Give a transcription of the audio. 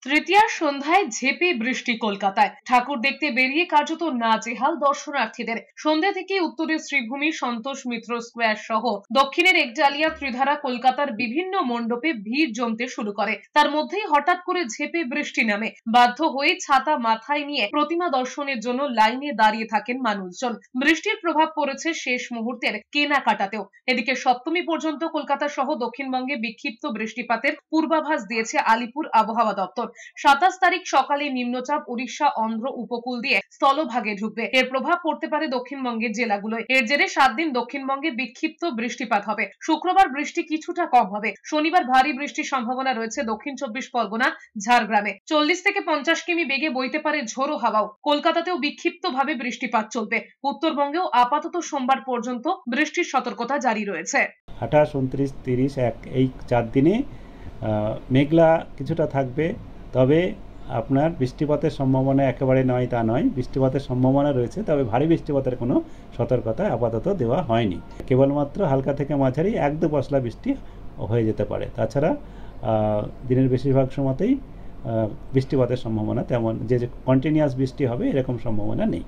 তৃতীয়ার সন্ধ্যায় ঝেঁপে বৃষ্টি কলকাতায়। ঠাকুর দেখতে বেরিয়ে কার্যত নাজেহাল দর্শনার্থীদের। সন্ধ্যা থেকে উত্তরের শ্রীভূমি, সন্তোষ মিত্র স্কোয়ার সহ দক্ষিণের একডালিয়া, ত্রিধারা, কলকাতার বিভিন্ন মণ্ডপে ভিড় জমতে শুরু করে। তার মধ্যেই হঠাৎ করে ঝেঁপে বৃষ্টি নামে। বাধ্য হয়ে ছাতা মাথায় নিয়ে প্রতিমা দর্শনের জন্য লাইনে দাঁড়িয়ে থাকেন মানুষজন। বৃষ্টির প্রভাব পড়েছে শেষ মুহূর্তের কেনাকাটাতেও। এদিকে সপ্তমী পর্যন্ত কলকাতা সহ দক্ষিণবঙ্গে বিক্ষিপ্ত বৃষ্টিপাতের পূর্বাভাস দিয়েছে আলিপুর আবহাওয়া দপ্তর। 27 তারিখ সকালে নিম্নচাপ উড়িষ্যা, অন্ধ্র উপকূল দিয়ে স্থলভাগে ঢুকবে। এর প্রভাব পড়তে পারে দক্ষিণবঙ্গের জেলাগুলোয়। এর জেরে 7 দিন দক্ষিণবঙ্গে বিক্ষিপ্ত বৃষ্টিপাত হবে। শুক্রবার বৃষ্টি কিছুটা কম হবে। শনিবার ভারী বৃষ্টির সম্ভাবনা রয়েছে দক্ষিণ 24 পরগনা, ঝাড়গ্রামে। 40 থেকে 50 কিমি বেগে বইতে পারে ঝোড়ো হাওয়াও। কলকাতাতেও বিক্ষিপ্তভাবে বৃষ্টিপাত চলবে। উত্তরবঙ্গেও আপাতত সোমবার পর্যন্ত বৃষ্টির সতর্কতা জারি রয়েছে। 28, 29, 30, 1 এই 4 দিনে মেঘলা কিছুটা থাকবে। তবে আপনার বৃষ্টিপাতের সম্ভাবনা একেবারে নয় তা নয়, বৃষ্টিপাতের সম্ভাবনা রয়েছে, তবে ভারী বৃষ্টিপাতের কোনো সতর্কতা আপাতত দেওয়া হয়নি। কেবলমাত্র হালকা থেকে মাঝারি 1-2 পশলা বৃষ্টি হয়ে যেতে পারে। তাছাড়া দিনের বেশিরভাগ সময়তেই বৃষ্টিপাতের সম্ভাবনা তেমন যে কন্টিনিউয়াস বৃষ্টি হবে এরকম সম্ভাবনা নেই।